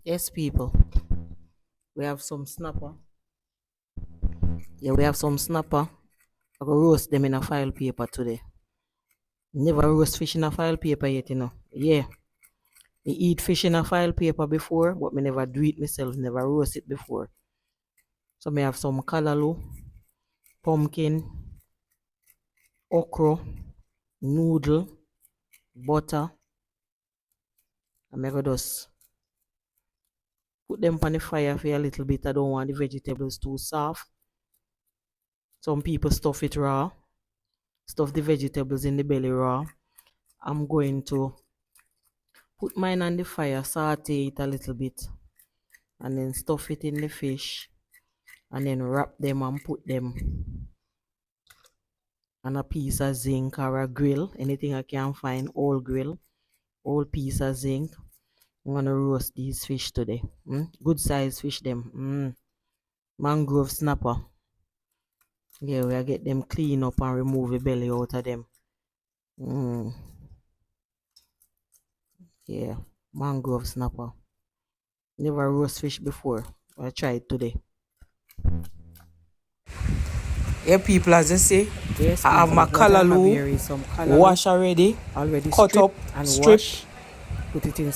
Yes, people. We have some snapper. Yeah, we have some snapper. I go roast them in a file paper today. Never roast fish in a file paper yet, you know. Yeah. Me eat fish in a file paper before, but me never do it myself, never roast it before. So me have some callaloo, pumpkin, okra, noodle, butter. And me go just put them on the fire for a little bit. I don't want the vegetables too soft. Some people stuff it raw. Stuff the vegetables in the belly raw. I'm going to put mine on the fire, saute it a little bit, and then stuff it in the fish, and then wrap them and put them on a piece of zinc or a grill, anything I can find, old grill, old piece of zinc. I'm gonna roast these fish today. Good size fish them. Mangrove snapper. Yeah, we'll get them clean up and remove the belly out of them. Yeah, mangrove snapper. Never roast fish before. I try it today. Yeah, people, as I say, yes, I have my callaloo wash already cut stripped up, and stripped. Put it in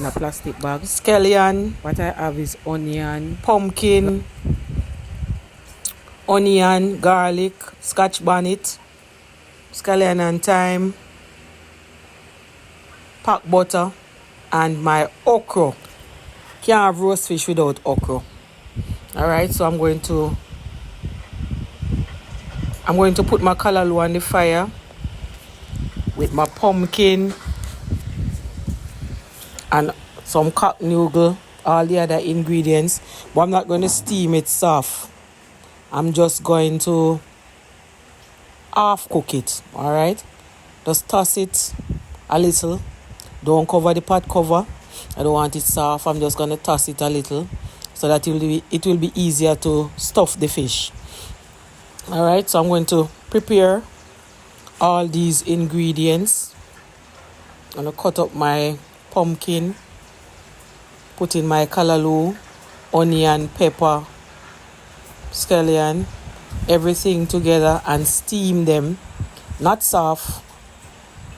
a plastic bag. Scallion. What I have is onion, pumpkin, onion, garlic, scotch bonnet, scallion and thyme, pack butter, and my okra. Can't have roast fish without okra. Alright, so I'm going to put my callaloo on the fire with my pumpkin and some cock noodle, all the other ingredients. But I'm not going to steam it soft. I'm just going to half cook it. Alright, just toss it a little. Don't cover the pot cover. I don't want it soft. I'm just going to toss it a little so that it will be easier to stuff the fish. Alright, so I'm going to prepare all these ingredients. I'm going to cut up my pumpkin, put in my callaloo, onion, pepper, scallion, everything together and steam them. Not soft.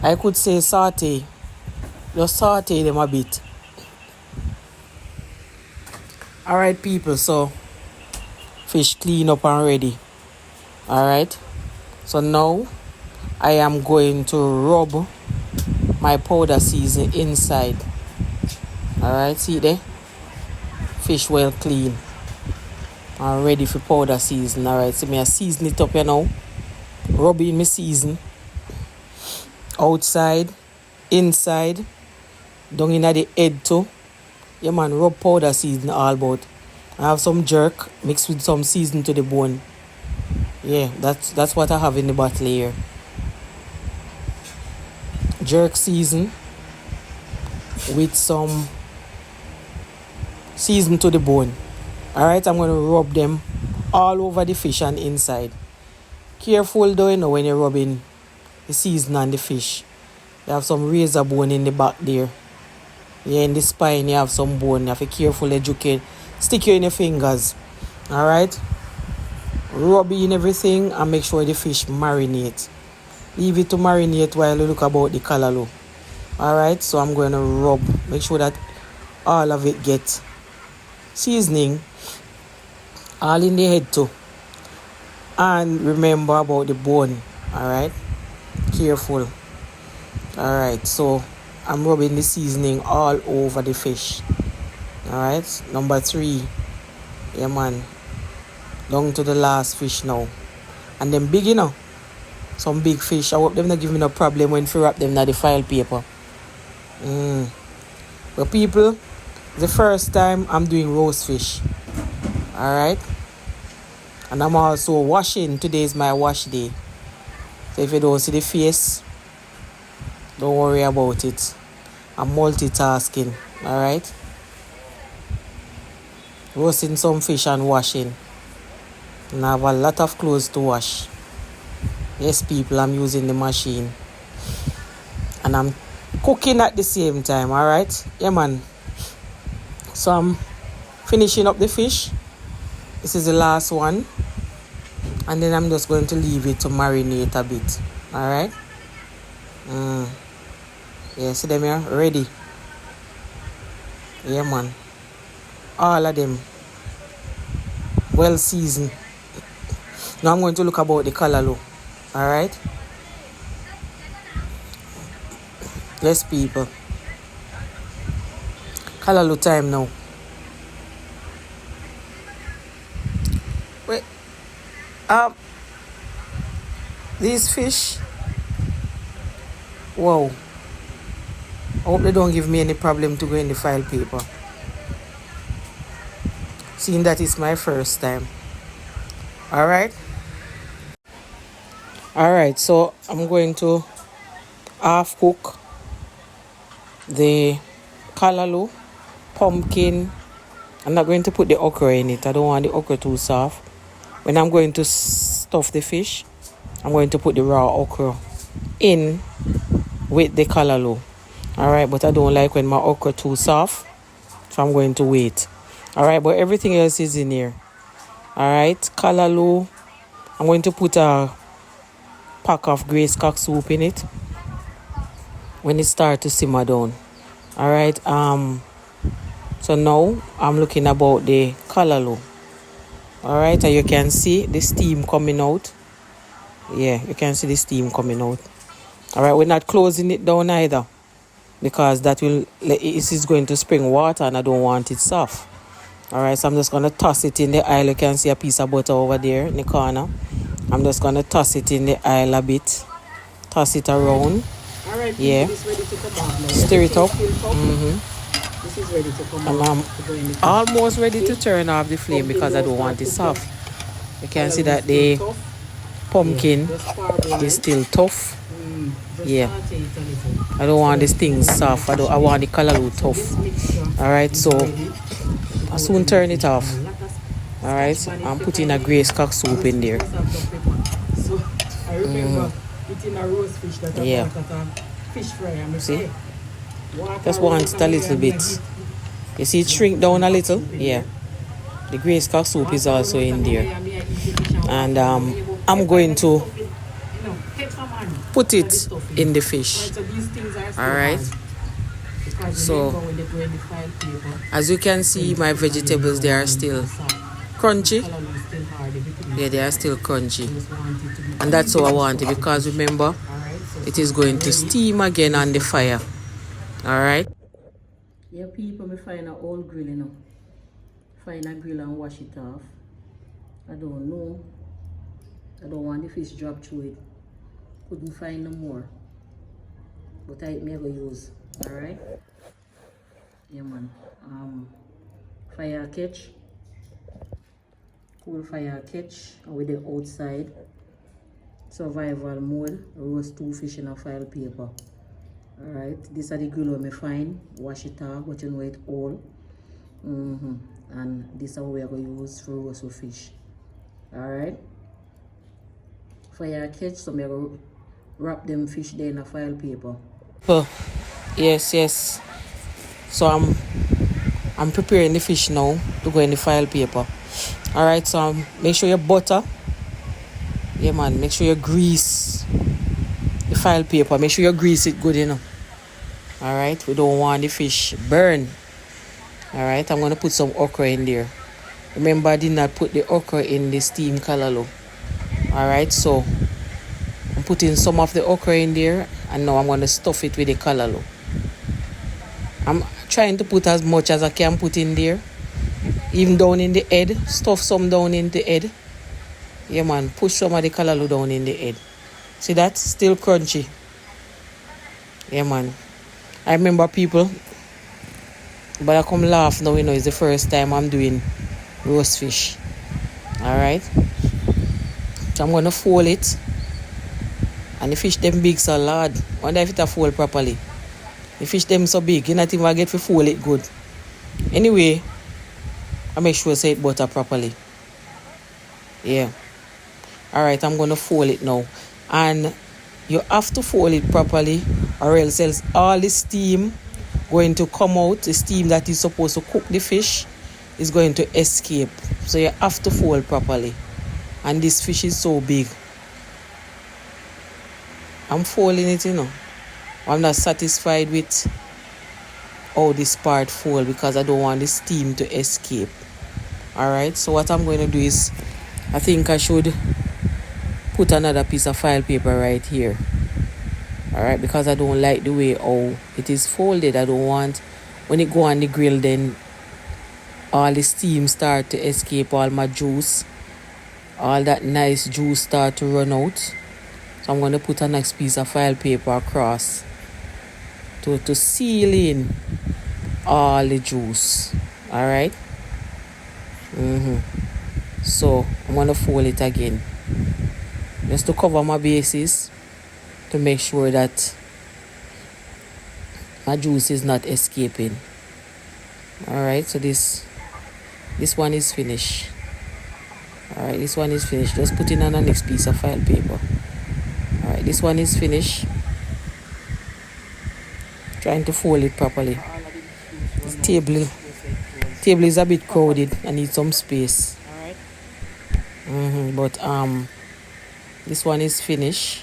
I could say saute. Just saute them a bit. Alright, people, so fish clean up and ready. Alright, so now I am going to rub my powder season inside. Alright, see there? Fish well clean and ready for powder season. Alright, so me I season it up here now. Rub in my season. Outside, inside, down in the head too. Yeah man, rub powder season all about. I have some jerk mixed with some season to the bone. Yeah, that's what I have in the bottle here. Jerk season with some season to the bone. Alright, I'm going to rub them all over the fish and inside. Careful though, you know, when you're rubbing the season on the fish. You have some razor bone in the back there. Yeah, in the spine you have some bone. You have to carefully educate. Stick you in your fingers. Alright? Rub in everything and make sure the fish marinate. Leave it to marinate while you look about the callaloo. Alright, so I'm going to rub. Make sure that all of it gets seasoning. All in the head too. And remember about the bone. Alright? Careful. Alright, so I'm rubbing the seasoning all over the fish. Alright, number 3. Yeah man. Down to the last fish now. And then big, you know. Some big fish. I hope them not give me no problem when you wrap them in the file paper. But people, the first time I'm doing roast fish. Alright. And I'm also washing. Today is my wash day. So if you don't see the face, don't worry about it. I'm multitasking. Alright. Roasting some fish and washing. And I have a lot of clothes to wash. Yes, people, I'm using the machine. And I'm cooking at the same time, alright? Yeah, man. So I'm finishing up the fish. This is the last one. And then I'm just going to leave it to marinate a bit. Alright? Yeah, see them here? Ready. Yeah, man. All of them. Well seasoned. Now I'm going to look about the callaloo. Alright? Yes, people. Callaloo time now. Wait. These fish. Wow. I hope they don't give me any problem to go in the file paper. Seeing that it's my first time. Alright. Alright, so I'm going to half cook the callaloo, pumpkin. I'm not going to put the okra in it. I don't want the okra too soft. When I'm going to stuff the fish, I'm going to put the raw okra in with the callaloo. Alright, but I don't like when my okra too soft, so I'm going to wait. Alright, but everything else is in here. Alright, callaloo. I'm going to put a pack of grace cock soup in it when it starts to simmer down. Alright, so now I'm looking about the callaloo. Alright, and you can see the steam coming out. Yeah, you can see the steam coming out. Alright, we're not closing it down either, because that will, this is going to spring water and I don't want it soft. Alright, so I'm just going to toss it in the aisle. You can see a piece of butter over there in the corner. I'm just going to toss it in the aisle a bit. Toss it around. Alright, yeah. This is ready to come out now. Stir it up. This is ready to come and out. I'm almost ready to turn off the flame because I don't want it soft. You can see that the pumpkin is still tough. Yeah, I don't want this thing soft. I want the callaloo tough. Alright, so I'll soon turn it off. Alright, I'm putting a grace cock soup in there. So I remember eating a roast fish that I bought at a fish fry. And see? Just want it a little bit. You see it shrink down a little? Yeah. The grace cock soup is also in there. And I'm going to put it in the fish. Alright. So as you can see, my vegetables, they are still crunchy. Yeah, they are still crunchy. And that's how I want it, because remember, it is going to steam again on the fire. Alright. Yeah, people, me find an old grill, you know. Find a grill and wash it off. I don't know. I don't want the fish drop through it. Couldn't find no more. But I never use. Alright. Yeah, man. Fire catch. Cool fire catch with the outside. Survival mode. Roast 2 fish in a file paper. Alright. This is the grill me find. Wash it off, but you know it all. And this is what we are going to use for roast fish. Alright. Fire catch, so I'm going to wrap them fish there in a file paper. Oh, yes. So I'm preparing the fish now to go in the file paper. Alright, so make sure you butter. Yeah, man, make sure you grease the file paper. Make sure you grease it good, you know. Alright, we don't want the fish burn. Alright, I'm going to put some okra in there. Remember, I did not put the okra in the steamed callaloo. Alright, so I'm putting some of the okra in there, and now I'm going to stuff it with the callaloo. I'm trying to put as much as I can put in there. Even down in the head. Stuff some down in the head. Yeah, man, push some of the callaloo down in the head. See that? Still crunchy. Yeah, man. I remember people, but I come laugh now, you know, it's the first time I'm doing roast fish. Alright. So I'm going to fold it. And the fish them big, so Lord. Wonder if it fold properly. The fish them so big, you not even get to fold it good. Anyway, I make sure I say it butter properly. Yeah. Alright, I'm going to fold it now. And you have to fold it properly, or else all the steam going to come out. The steam that is supposed to cook the fish is going to escape. So you have to fold properly. And this fish is so big. I'm folding it, you know. I'm not satisfied with how this part fold because I don't want the steam to escape. Alright, so what I'm going to do is, I think I should put another piece of file paper right here. Alright, because I don't like the way how it is folded. I don't want, when it go on the grill, then all the steam start to escape, all my juice, all that nice juice start to run out. So I'm going to put a next piece of file paper across to seal in all the juice. Alright. So I'm going to fold it again, just to cover my bases, to make sure that my juice is not escaping. Alright, so this one is finished. Alright, this one is finished. Just put in on the next piece of file paper. Alright, this one is finished. Trying to fold it properly. This table is a bit crowded. I need some space. But this one is finished.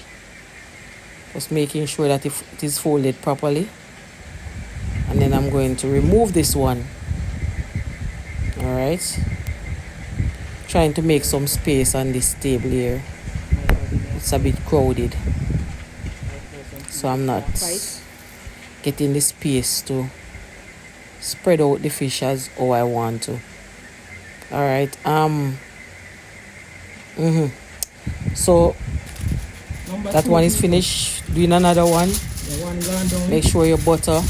Just making sure that it is folded properly. And then I'm going to remove this one. Alright. Trying to make some space on this table here. It's a bit crowded. So I'm not getting the space to spread out the fish as how I want to. Alright. So that one is finished. Doing another one. Make sure your butter.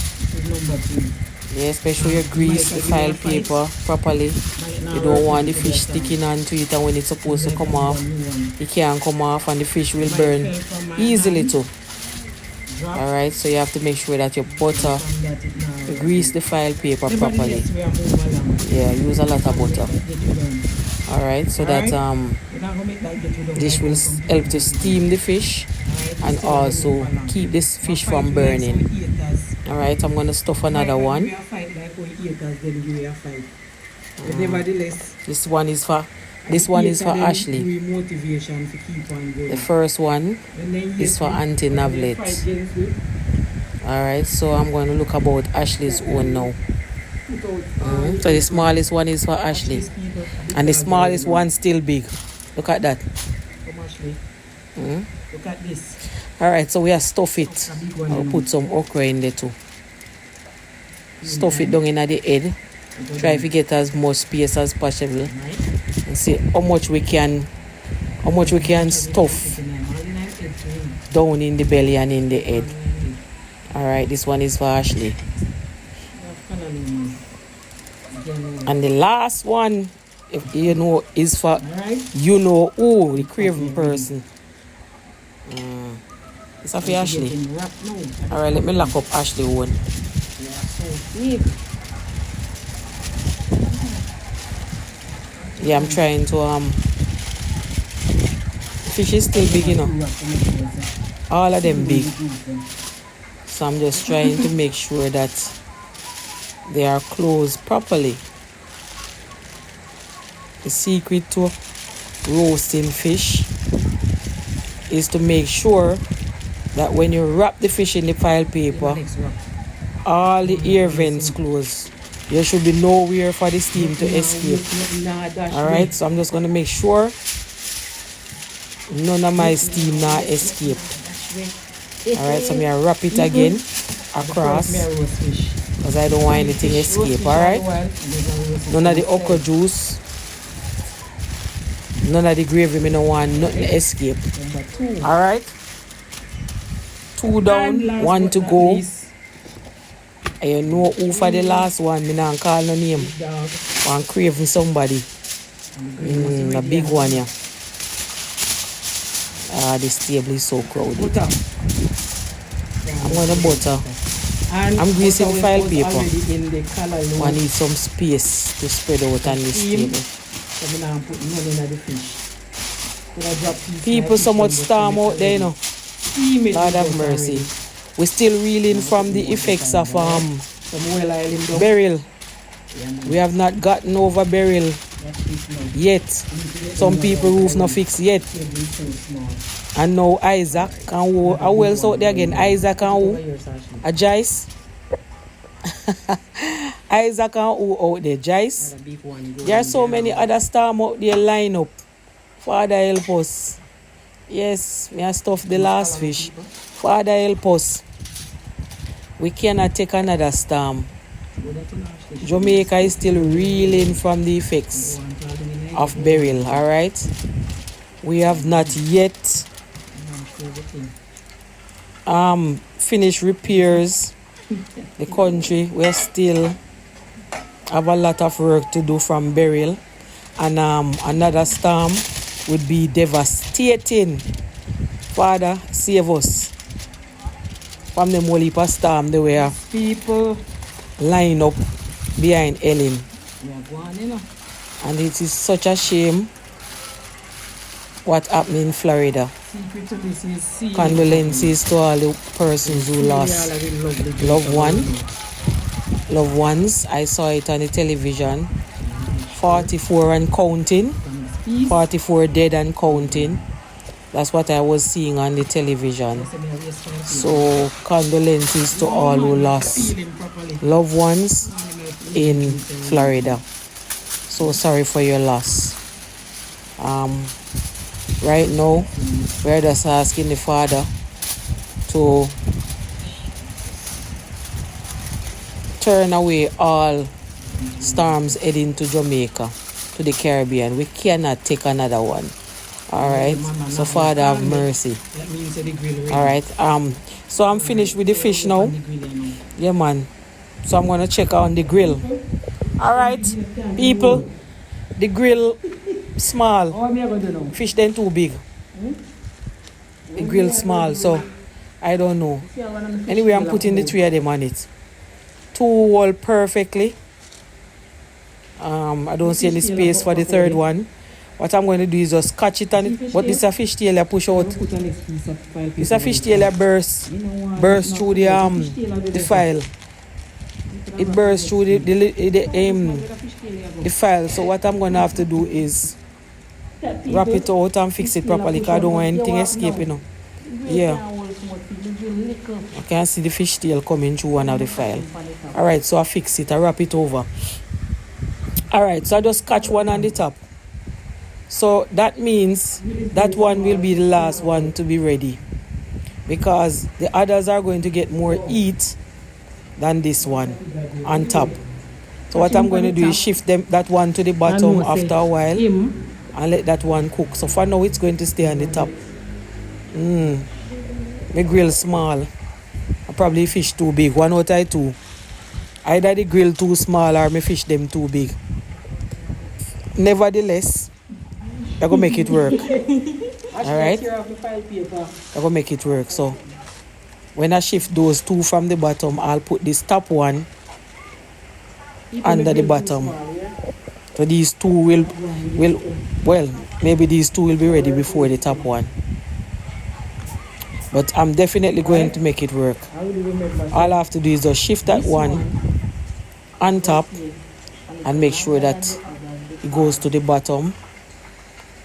Yes, make sure you grease the file paper properly. You don't want the fish sticking onto it, and when it's supposed to come off, it can't come off and the fish will burn easily too. Alright, so you have to make sure that your butter, you grease the file paper properly. Yeah, use a lot of butter. Alright, so that this will help to steam the fish and also keep this fish from burning. Alright, I'm going to stuff another one. This one is for Ashley. The first one is for Auntie Navlet. Alright, so I'm going to look about Ashley's own now. So the smallest one is for Ashley. And the smallest one still big. Look at that. Look at this. Alright, so we have stuff it. I'll put some okra in there too. Stuff it down in the head. Try to get as much space as possible. And see how much we can stuff down in the belly and in the head. Alright, this one is for Ashley. And the last one, if you know, is for the craving person. It's for Ashley. Alright, let me lock up Ashley one. Yeah, I'm trying to fish is still big, you know. All of them big. So I'm just trying to make sure that they are closed properly. The secret to roasting fish is to make sure that when you wrap the fish in the file paper, all the air vents close. There should be nowhere for the steam to escape. Alright, so I'm just going to make sure none of my steam now escape. Alright, so I'm going to wrap it again across because I don't want anything escape. Alright, none of the okra juice, none of the gravy, I don't want nothing to escape. Alright, 2 down, 1 to go. And you know who for the last one, I don't call no name. I'm craving somebody. A big one, yeah. This table is so crowded. I'm going to butter. I'm greasing the file paper. I need some space to spread out on this table. People so much storm out there, you know. Lord have mercy. We're still reeling from the effects of Some oil in the Beryl. Yeah, We have not gotten over Beryl yet. Some people roof not fixed yet. And now Isaac and who who else out there again? Isaac and who? A Joyce. Isaac and who out there? Joyce. There are so many other storm out there line up. Father help us. Yes, me I stuff the last fish. Father help us. We cannot take another storm. Jamaica is still reeling from the effects of Beryl, alright? We have not yet finished repairs. The country, we still have a lot of work to do from Beryl. And another storm would be devastating. Father, save us from the Molipa storm the way people line up behind Ellen. And it is such a shame what happened in Florida. Condolences to all the persons who lost loved ones. I saw it on the television. 44 and counting. 44 dead and counting. That's what I was seeing on the television. So condolences to all who lost loved ones in Florida. So sorry for your loss. Right now, we're just asking the Father to turn away all storms heading to Jamaica, to the Caribbean. We cannot take another one. Alright, so Father have mercy. Alright, so I'm finished with the fish now. Yeah, man. So I'm gonna check on the grill. Alright, people, the grill small. Fish then too big. The grill small, so I don't know. Anyway, I'm putting the 3 of them on it. 2 whole perfectly. I don't see any space for the 3rd one. What I'm going to do is just catch it on it. But this is a fish tail I push out. This is a fish tail I burst through the file. It bursts through the file. So what I'm going to have to do is wrap it out and fix it properly because I don't want anything escaping. Yeah. I can see the fish tail coming through one of the file. Alright, so I fix it. I wrap it over. Alright, so I just catch one on the top. So that means that one will be the last one to be ready. Because the others are going to get more heat than this one on top. So what I'm going to do is shift that one to the bottom after a while and let that one cook. So for now it's going to stay on the top. My grill small. I probably fish too big. 1 out of 2. Either the grill too small or me fish them too big. Nevertheless, I'm going to make it work. Alright? I'm going to make it work. So when I shift those 2 from the bottom, I'll put this top one under the bottom. So these 2 will maybe these 2 will be ready before the top one. But I'm definitely going to make it work. All I have to do is just shift that one on top and make sure that it goes to the bottom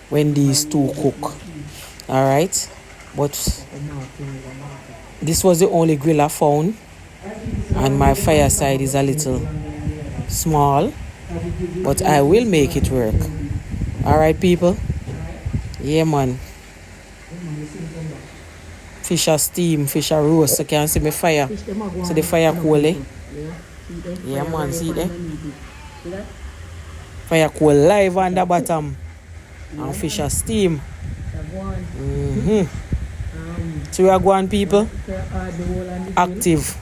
when these 2 cook. Alright? But this was the only grill I found. And my fireside is a little small. But I will make it work. Alright, people? Yeah, man. Fish are steam, fish are roast. So you can see my fire. So the fire cool, eh? Yeah, man. See there? Fire cool live on the bottom. And fish are steam. So we are going, people. Active.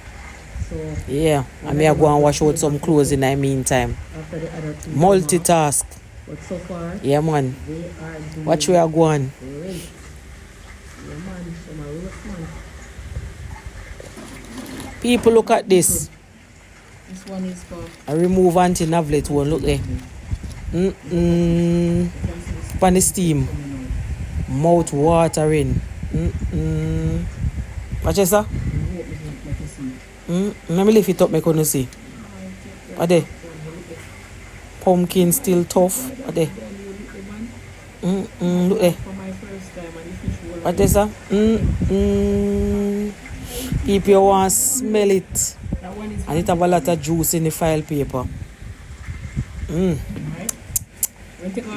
Yeah. And me are going to wash out some clothes in the meantime. Multitask. Yeah, man. Watch where I going. People, look at this. This one is for I remove anti-navlet one. Look there. Pan the steam. Mouth watering. Watch this, sir. Let me lift it up, I couldn't see. What there? Pumpkin still tough. What there? Look there. What is that? If you want to smell it, and it have a lot of juice in the file paper.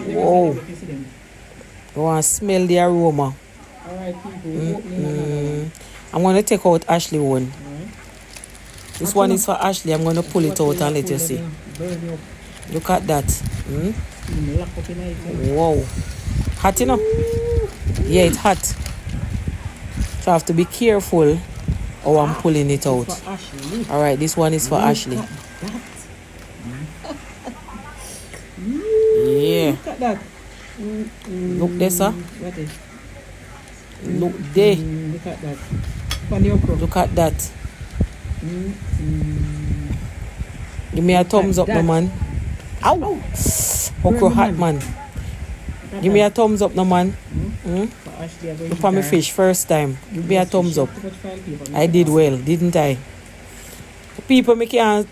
Wow. You want to smell the aroma. Alright, people. I'm going to take out Ashley one. This one is for Ashley. I'm going to pull it out and let you see. Look at that. Wow. Hot, you know? Yeah, it's hot. So I have to be careful how I'm pulling it out. Alright, this one is for Ashley. Yeah. Look at that. Look there, sir. Look there. Look at that. Look at that. Give me a thumbs up, no man. Ow! Okra hot, man. Give me a thumbs up, no man. Look for my fish first time. Give me a thumbs up. I did well, didn't I? People, I can't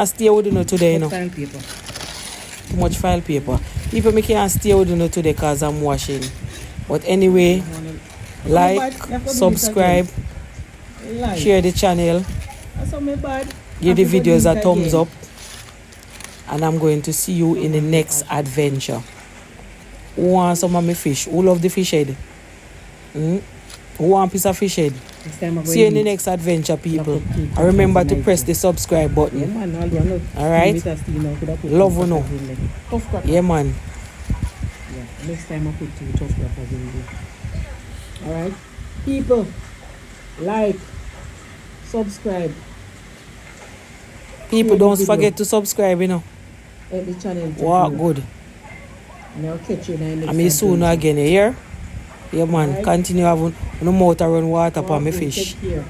stay with you today, you know. Too much file paper. People, I can't stay with you today because I'm washing. But anyway, like, subscribe, share the channel, give the videos a thumbs up, and I'm going to see you in the next adventure. Who wants some of my fish? Who love the fish head? Who want a piece of fish head? See you in the next adventure, people. And remember to press the subscribe button. Alright? Love you know. Yeah, man. Next time I put 2 tough crackers in there. Alright? People, like, subscribe. People, don't forget to subscribe, you know. Help the channel. Wow, good. And I'll catch you in the next I mean, soon again, you hear? Yeah, man. Continue having no mouth to run water for my fish. Take care.